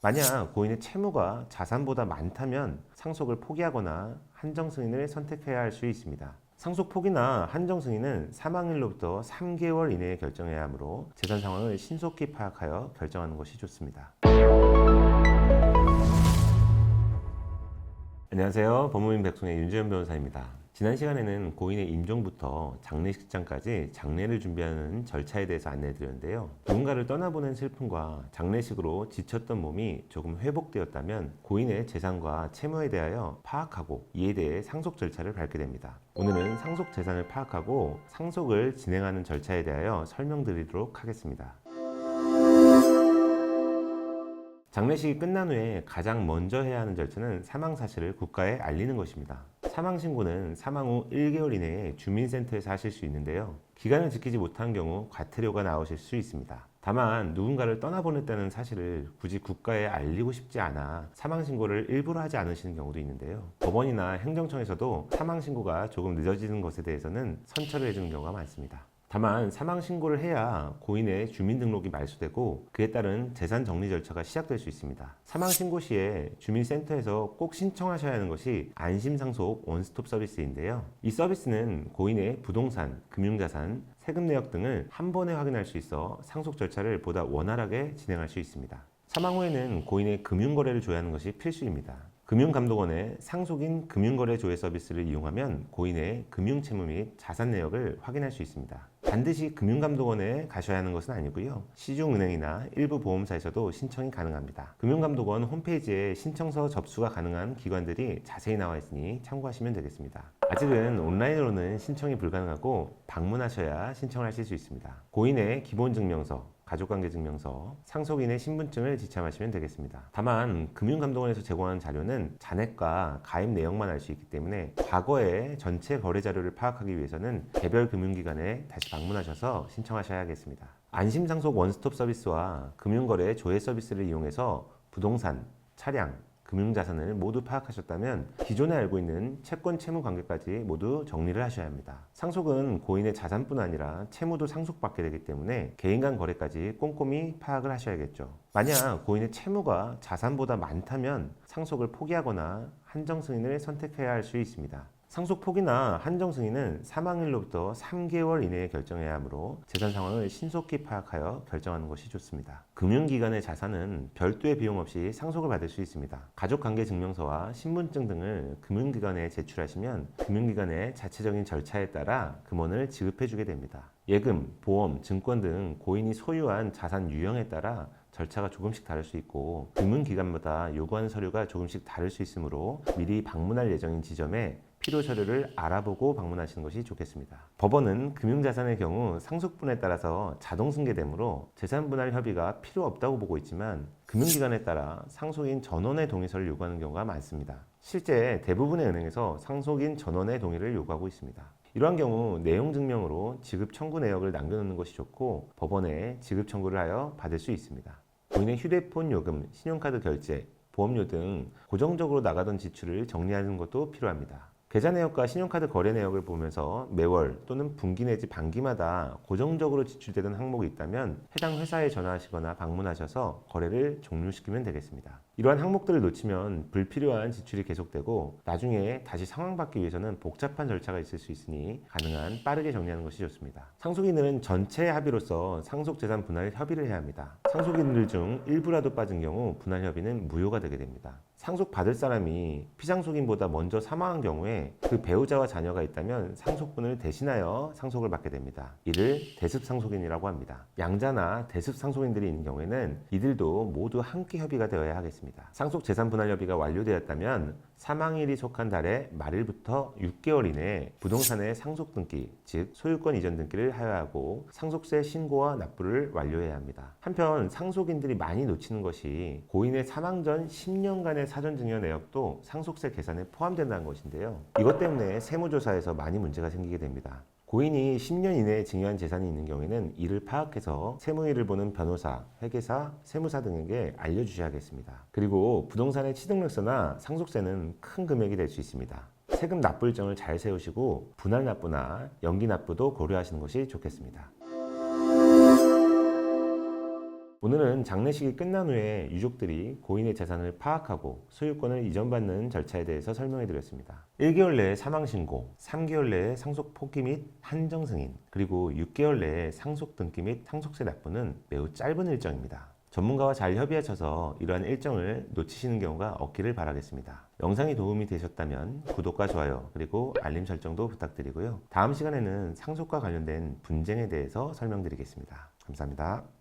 만약 고인의 채무가 자산보다 많다면 상속을 포기하거나 한정 승인을 선택해야 할 수 있습니다. 상속 포기나 한정 승인은 사망일로부터 3개월 이내에 결정해야 하므로 재산 상황을 신속히 파악하여 결정하는 것이 좋습니다. 안녕하세요. 법무민 백송의 윤재현 변호사입니다. 지난 시간에는 고인의 임종부터 장례식장까지 장례를 준비하는 절차에 대해서 안내해드렸는데요. 누군가를 떠나보낸 슬픔과 장례식으로 지쳤던 몸이 조금 회복되었다면 고인의 재산과 채무에 대하여 파악하고 이에 대해 상속 절차를 밟게 됩니다. 오늘은 상속 재산을 파악하고 상속을 진행하는 절차에 대하여 설명드리도록 하겠습니다. 장례식이 끝난 후에 가장 먼저 해야 하는 절차는 사망 사실을 국가에 알리는 것입니다. 사망 신고는 사망 후 1개월 이내에 주민센터에서 하실 수 있는데요. 기간을 지키지 못한 경우 과태료가 나오실 수 있습니다. 다만 누군가를 떠나보냈다는 사실을 굳이 국가에 알리고 싶지 않아 사망 신고를 일부러 하지 않으시는 경우도 있는데요. 법원이나 행정청에서도 사망 신고가 조금 늦어지는 것에 대해서는 선처를 해주는 경우가 많습니다. 다만 사망 신고를 해야 고인의 주민등록이 말소되고 그에 따른 재산 정리 절차가 시작될 수 있습니다. 사망 신고 시에 주민센터에서 꼭 신청하셔야 하는 것이 안심상속 원스톱 서비스인데요. 이 서비스는 고인의 부동산, 금융자산, 세금 내역 등을 한 번에 확인할 수 있어 상속 절차를 보다 원활하게 진행할 수 있습니다. 사망 후에는 고인의 금융거래를 조회하는 것이 필수입니다. 금융감독원의 상속인 금융거래 조회 서비스를 이용하면 고인의 금융채무 및 자산 내역을 확인할 수 있습니다. 반드시 금융감독원에 가셔야 하는 것은 아니고요. 시중은행이나 일부 보험사에서도 신청이 가능합니다. 금융감독원 홈페이지에 신청서 접수가 가능한 기관들이 자세히 나와 있으니 참고하시면 되겠습니다. 아직은 온라인으로는 신청이 불가능하고 방문하셔야 신청을 하실 수 있습니다. 고인의 기본증명서, 가족관계증명서, 상속인의 신분증을 지참하시면 되겠습니다. 다만 금융감독원에서 제공하는 자료는 잔액과 가입 내역만 알 수 있기 때문에 과거의 전체 거래 자료를 파악하기 위해서는 개별 금융기관에 다시 방문하셔서 신청하셔야겠습니다. 안심상속 원스톱 서비스와 금융거래 조회 서비스를 이용해서 부동산, 차량, 금융자산을 모두 파악하셨다면 기존에 알고 있는 채권 채무 관계까지 모두 정리를 하셔야 합니다. 상속은 고인의 자산뿐 아니라 채무도 상속받게 되기 때문에 개인 간 거래까지 꼼꼼히 파악을 하셔야겠죠. 만약 고인의 채무가 자산보다 많다면 상속을 포기하거나 한정 승인을 선택해야 할 수 있습니다. 상속 포기나 한정 승인은 사망일로부터 3개월 이내에 결정해야 하므로 재산 상황을 신속히 파악하여 결정하는 것이 좋습니다. 금융기관의 자산은 별도의 비용 없이 상속을 받을 수 있습니다. 가족관계증명서와 신분증 등을 금융기관에 제출하시면 금융기관의 자체적인 절차에 따라 금원을 지급해주게 됩니다. 예금, 보험, 증권 등 고인이 소유한 자산 유형에 따라 절차가 조금씩 다를 수 있고 금융기관마다 요구하는 서류가 조금씩 다를 수 있으므로 미리 방문할 예정인 지점에 필요 서류를 알아보고 방문하시는 것이 좋겠습니다. 법원은 금융자산의 경우 상속분에 따라서 자동 승계되므로 재산분할 협의가 필요 없다고 보고 있지만 금융기관에 따라 상속인 전원의 동의서를 요구하는 경우가 많습니다. 실제 대부분의 은행에서 상속인 전원의 동의를 요구하고 있습니다. 이러한 경우 내용 증명으로 지급 청구 내역을 남겨놓는 것이 좋고 법원에 지급 청구를 하여 받을 수 있습니다. 고인의 휴대폰 요금, 신용카드 결제, 보험료 등 고정적으로 나가던 지출을 정리하는 것도 필요합니다. 계좌 내역과 신용카드 거래 내역을 보면서 매월 또는 분기 내지 반기마다 고정적으로 지출되던 항목이 있다면 해당 회사에 전화하시거나 방문하셔서 거래를 종료시키면 되겠습니다. 이러한 항목들을 놓치면 불필요한 지출이 계속되고 나중에 다시 상환받기 위해서는 복잡한 절차가 있을 수 있으니 가능한 빠르게 정리하는 것이 좋습니다. 상속인들은 전체 합의로서 상속재산 분할 협의를 해야 합니다. 상속인들 중 일부라도 빠진 경우 분할 협의는 무효가 되게 됩니다. 상속받을 사람이 피상속인보다 먼저 사망한 경우에 그 배우자와 자녀가 있다면 상속분을 대신하여 상속을 받게 됩니다. 이를 대습상속인이라고 합니다. 양자나 대습상속인들이 있는 경우에는 이들도 모두 함께 협의가 되어야 하겠습니다. 상속재산분할 협의가 완료되었다면 사망일이 속한 달의 말일부터 6개월 이내에 부동산의 상속등기, 즉 소유권 이전 등기를 하여야 하고 상속세 신고와 납부를 완료해야 합니다. 한편 상속인들이 많이 놓치는 것이 고인의 사망 전 10년간의 사전증여 내역도 상속세 계산에 포함된다는 것인데요. 이것 때문에 세무조사에서 많이 문제가 생기게 됩니다. 고인이 10년 이내에 증여한 재산이 있는 경우에는 이를 파악해서 세무일을 보는 변호사, 회계사, 세무사 등에게 알려주셔야겠습니다. 그리고 부동산의 취득세나 상속세는 큰 금액이 될 수 있습니다. 세금 납부 일정을 잘 세우시고 분할 납부나 연기 납부도 고려하시는 것이 좋겠습니다. 오늘은 장례식이 끝난 후에 유족들이 고인의 재산을 파악하고 소유권을 이전받는 절차에 대해서 설명해 드렸습니다. 1개월 내에 사망신고, 3개월 내에 상속 포기 및 한정 승인, 그리고 6개월 내에 상속 등기 및 상속세 납부는 매우 짧은 일정입니다. 전문가와 잘 협의하셔서 이러한 일정을 놓치시는 경우가 없기를 바라겠습니다. 영상이 도움이 되셨다면 구독과 좋아요 그리고 알림 설정도 부탁드리고요. 다음 시간에는 상속과 관련된 분쟁에 대해서 설명드리겠습니다. 감사합니다.